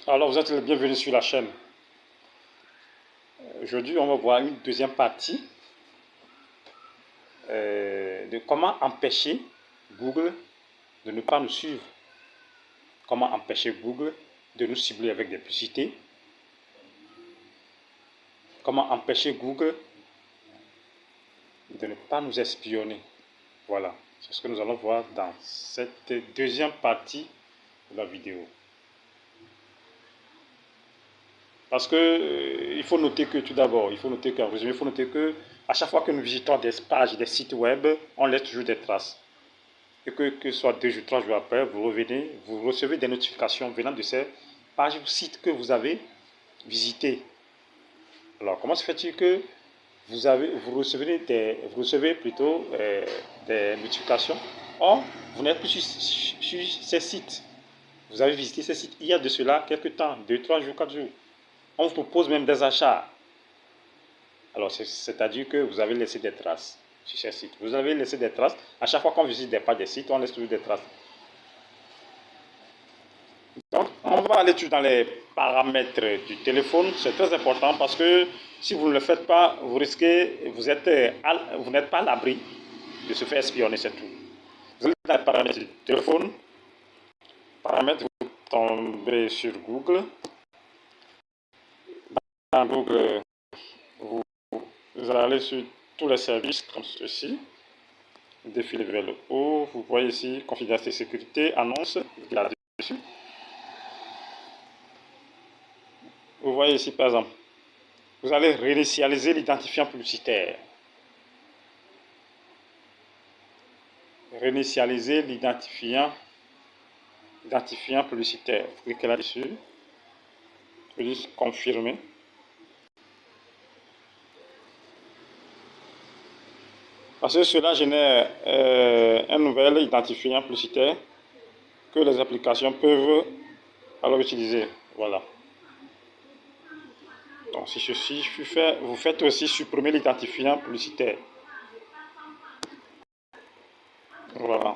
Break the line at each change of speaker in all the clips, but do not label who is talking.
Alors vous êtes les bienvenus sur la chaîne. Aujourd'hui, on va voir une deuxième partie de comment empêcher Google de ne pas nous suivre. Comment empêcher Google de nous cibler avec des publicités. Comment empêcher Google de ne pas nous espionner. Voilà, c'est ce que nous allons voir dans cette deuxième partie de la vidéo. Parce que il faut noter que tout d'abord, il faut noter qu'en résumé, il faut noter que à chaque fois que nous visitons des pages, des sites web, on laisse toujours des traces. Et que ce soit 2 jours, 3 jours après, vous revenez, vous recevez des notifications venant de ces pages ou sites que vous avez visités. Alors, comment se fait-il que vous recevez plutôt des notifications? Or, vous n'êtes plus sur ces sites. Vous avez visité ces sites il y a de cela quelques temps, 2, 3 jours, 4 jours. On vous propose même des achats. Alors, c'est-à-dire que vous avez laissé des traces sur ces sites. Vous avez laissé des traces. À chaque fois qu'on visite des pages des sites, on laisse toujours des traces. Donc, on va aller tout dans les paramètres du téléphone. C'est très important parce que si vous ne le faites pas, vous risquez, vous n'êtes pas à l'abri de se faire espionner, c'est tout. Vous allez dans les paramètres du téléphone. Paramètres, vous tombez sur Google. Dans Google, vous allez sur tous les services comme ceci. Défilez vers le haut. Vous voyez ici confidentialité sécurité, annonce, là-dessus. Vous voyez ici par exemple, vous allez réinitialiser l'identifiant publicitaire. Réinitialiser l'identifiant publicitaire. Vous cliquez là-dessus. Vous dites confirmer. Parce que cela génère un nouvel identifiant publicitaire que les applications peuvent alors utiliser. Voilà. Donc si ceci fut fait, vous faites aussi supprimer l'identifiant publicitaire. Voilà.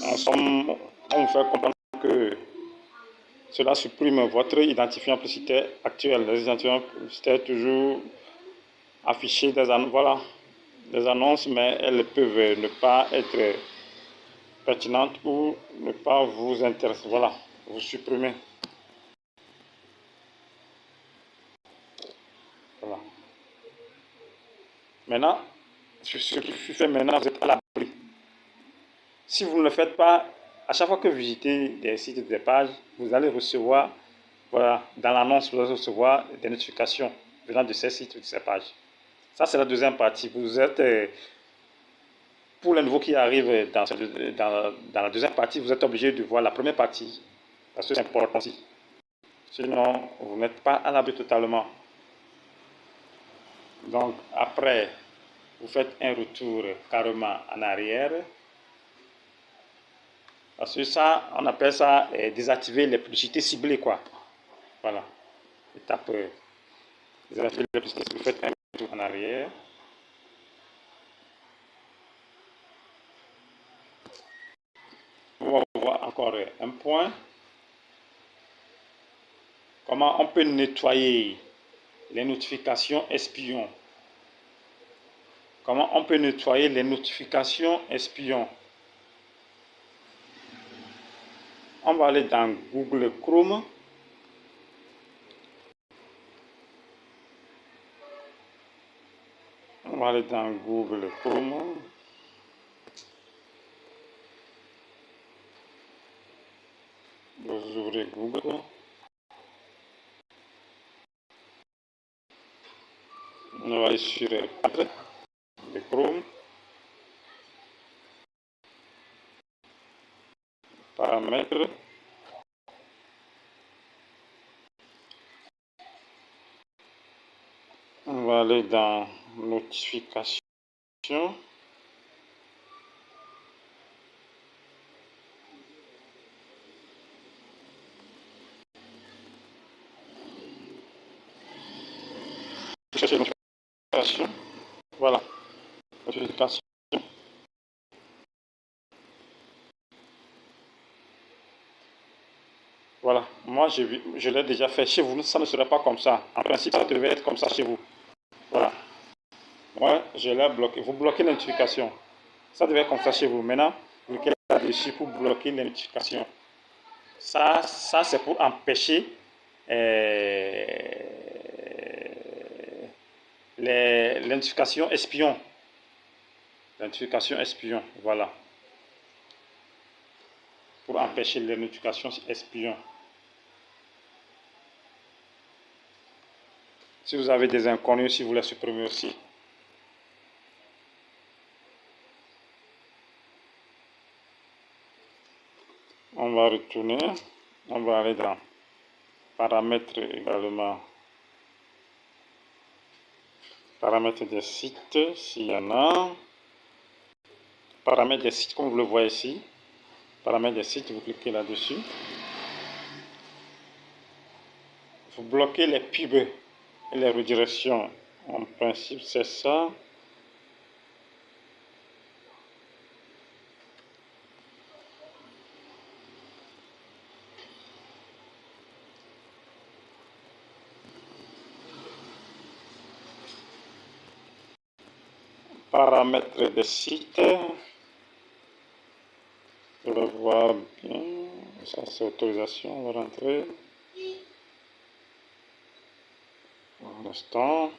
En somme, on vous fait comprendre que cela supprime votre identifiant publicitaire actuel. Les identifiants publicitaires toujours affichés des annonces, voilà, des annonces, mais elles peuvent ne pas être pertinentes ou ne pas vous intéresser. Voilà, vous supprimez. Voilà. Maintenant, ce qui fut fait maintenant, vous êtes à l'abri. Si vous ne le faites pas, à chaque fois que vous visitez des sites, des pages, vous allez recevoir, voilà, dans l'annonce, vous allez recevoir des notifications venant de ces sites ou de ces pages. Ça, c'est la deuxième partie. Vous êtes, pour les nouveaux qui arrivent dans la deuxième partie, vous êtes obligé de voir la première partie, parce que c'est important aussi. Sinon, vous n'êtes pas à l'abri totalement. Donc, après, vous faites un retour carrément en arrière. Parce que ça, on appelle ça désactiver les publicités ciblées, quoi. Voilà. Étape désactiver les publicités ciblées. Vous faites un retour en arrière. On va voir encore un point. Comment on peut nettoyer les notifications espions. Comment on peut nettoyer les notifications espions. On va aller dans Google Chrome. On va aller dans Google Chrome. Vous ouvrez Google. On va aller sur le Chrome. Paramètres. On va aller dans notification. Chercher notification. Voilà. Notification. Voilà, moi je l'ai déjà fait chez vous, ça ne serait pas comme ça. En principe, ça devait être comme ça chez vous. Voilà, moi je l'ai bloqué. Vous bloquez les notifications. Ça devait être comme ça chez vous. Maintenant, vous cliquez là-dessus pour bloquer les notifications. Ça c'est pour empêcher euh, les notifications espions. Notifications espions, voilà. Pour empêcher les notifications espions. Si vous avez des inconnus, si vous les supprimez aussi. On va retourner. On va aller dans paramètres également. Paramètres des sites, s'il y en a. Paramètres des sites, comme vous le voyez ici. Paramètres des sites, vous cliquez là-dessus. Vous bloquez les pubs et les redirections. En principe, c'est ça. Paramètres des sites. Je le vois bien. Ça, c'est autorisation. On va rentrer. Un instant.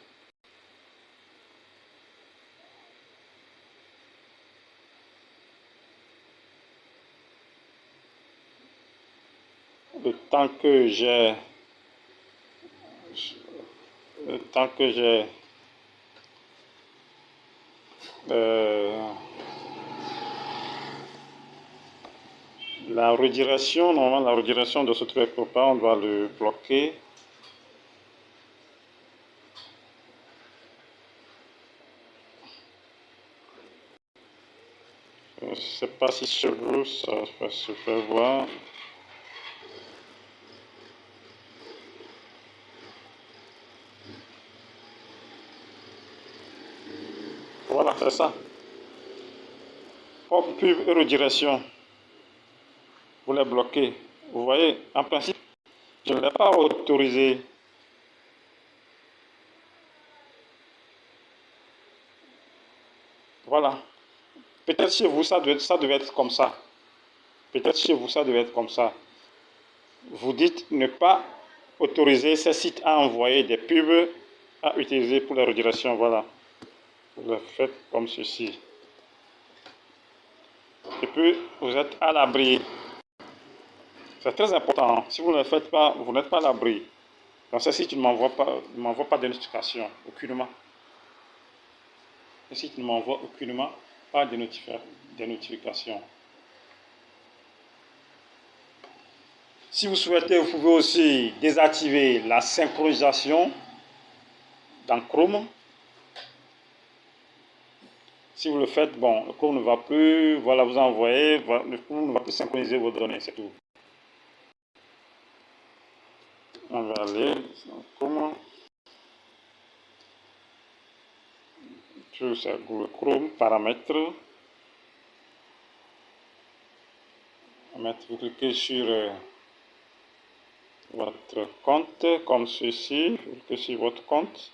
Le temps que j'ai la redirection, normalement la redirection de ce truc pas, on doit le bloquer. Je ne sais pas si chez vous ça va se faire voir. Voilà, c'est ça. Hop, pub et redirection. Vous les bloquez. Vous voyez, en principe, je ne l'ai pas autorisé. Voilà. Peut-être chez vous, ça devait être comme ça. Peut-être chez vous, ça devait être comme ça. Vous dites ne pas autoriser ces sites à envoyer des pubs à utiliser pour la redirection. Voilà. Vous le faites comme ceci. Et puis, vous êtes à l'abri. C'est très important. Si vous ne le faites pas, vous n'êtes pas à l'abri. Donc, ces sites ne m'envoient pas de notification, aucunement. Ces sites ne m'envoient aucunement pas de notifications. Si vous souhaitez, vous pouvez aussi désactiver la synchronisation dans Chrome. Si vous le faites, bon, le Chrome ne va plus, voilà, vous envoyez, le Chrome ne va plus synchroniser vos données, c'est tout. On va aller dans Chrome. Sur Google Chrome, paramètres. Vous cliquez sur votre compte, comme ceci. Vous cliquez sur votre compte.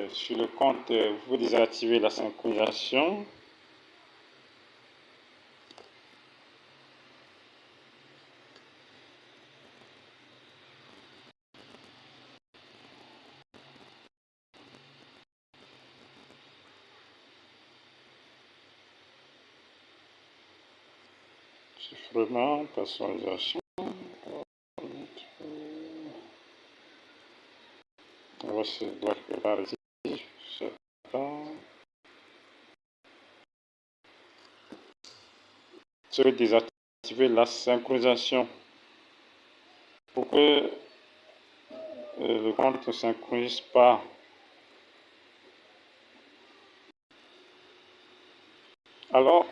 Sur le compte, vous pouvez désactiver la synchronisation. Chiffrement, personnalisation. On va se voir ici. Je sais pas. Je vais désactiver la synchronisation pour que le compte ne synchronise pas. Alors,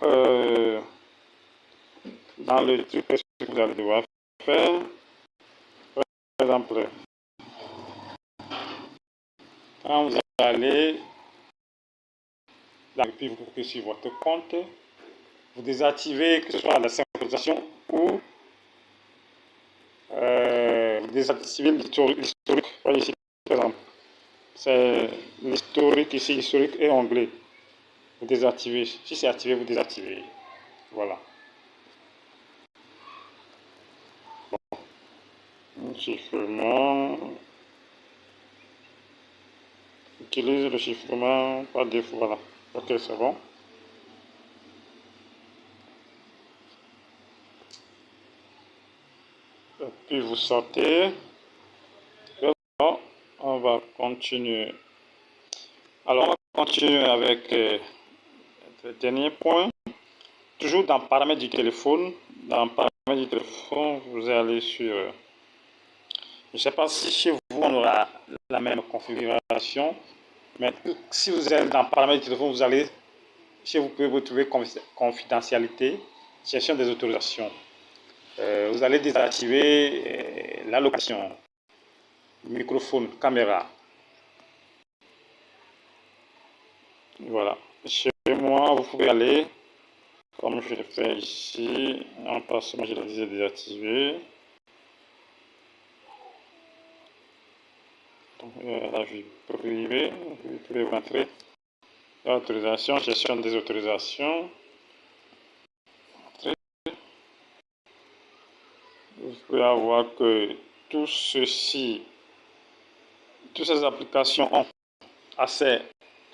dans le truc que vous allez devoir faire, par exemple, quand vous allez là, et puis vous cliquez sur votre compte, vous désactivez que ce soit la synchronisation ou vous désactivez l'historique. Voyez ici, par exemple, c'est l'historique ici, historique et onglet. Vous désactivez. Si c'est activé, vous désactivez. Voilà. Chiffrement. Utilise le chiffrement par défaut. Voilà. Ok, c'est bon. Et puis vous sortez. Bon, on va continuer. Alors, on va continuer avec le dernier point. Toujours dans paramètres du téléphone. Dans paramètres du téléphone, vous allez sur... je ne sais pas si chez vous, on aura la même configuration. Mais si vous êtes dans paramètres du téléphone, vous allez... Chez vous, pouvez vous trouver confidentialité, gestion des autorisations. Vous allez désactiver la location, microphone, caméra. Voilà. Chez moi, vous pouvez aller, comme je le fais ici, en passant, je le disais désactiver. Donc, la vie privée, vous pouvez rentrer. Autorisation, gestion des autorisations. Vous pouvez avoir que tout ceci, toutes ces applications ont accès,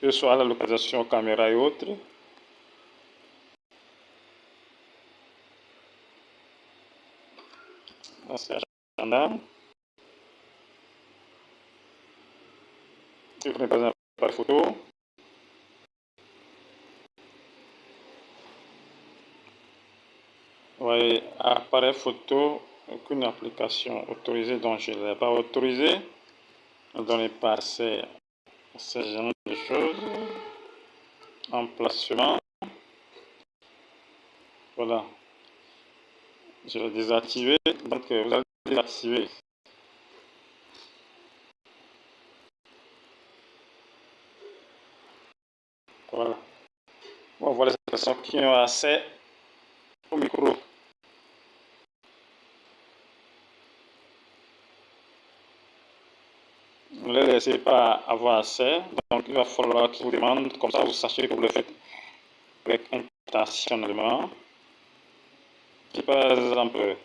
que ce soit à la localisation caméra et autres. C'est agenda. Si vous prenez par exemple appareil photo, vous voyez appareil photo, aucune application autorisée, donc je ne l'ai pas autorisé. Ne donnez pas ces genre de choses. Emplacement. Voilà. Je l'ai désactivé. Donc vous allez désactiver. Voilà. Bon, voilà les personnes qui ont accès au micro. Ne les laissez pas avoir accès. Donc il va falloir qu'ils vous demandent, comme ça vous sachez que vous le faites avec intentionnellement. Si par exemple,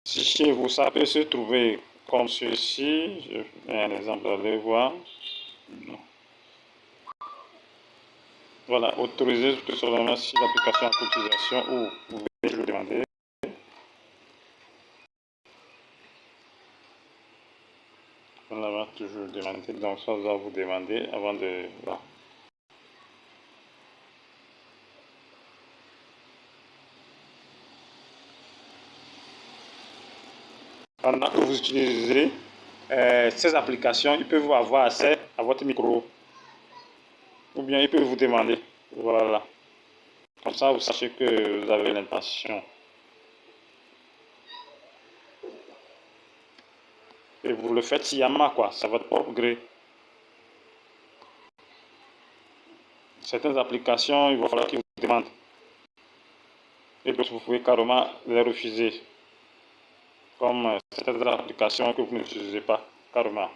si chez vous ça peut se trouver comme ceci, je fais un exemple, allez voir. Voilà, autoriser tout simplement si l'application a utilisation ou vous pouvez le demander. On va toujours demander, donc ça va vous demander avant de... Voilà. Pendant que vous utilisez ces applications, ils peuvent avoir accès à votre micro. Ou bien ils peuvent vous demander. Voilà. Comme ça, vous sachez que vous avez l'intention. Et vous le faites sciemment, quoi. C'est à votre propre gré. Certaines applications, il va falloir qu'ils vous demandent. Et d'autres, vous pouvez carrément les refuser. Comme certaines applications que vous n'utilisez pas, carrément.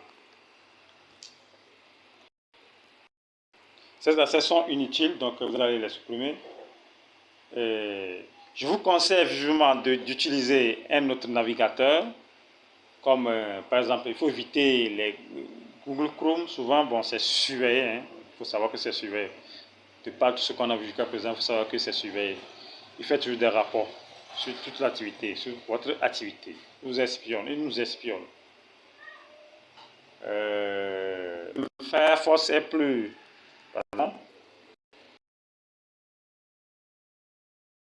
Ces accès sont inutiles, donc vous allez les supprimer. Et je vous conseille vivement d'utiliser un autre navigateur, comme par exemple, il faut éviter les Google Chrome. Souvent, bon, c'est surveillé, hein. Il faut savoir que c'est surveillé. De par tout ce qu'on a vu jusqu'à présent, il faut savoir que c'est surveillé. Il fait toujours des rapports sur toute l'activité, sur votre activité. Il vous espionne, il nous espionne. Firefox est plus... Pardon.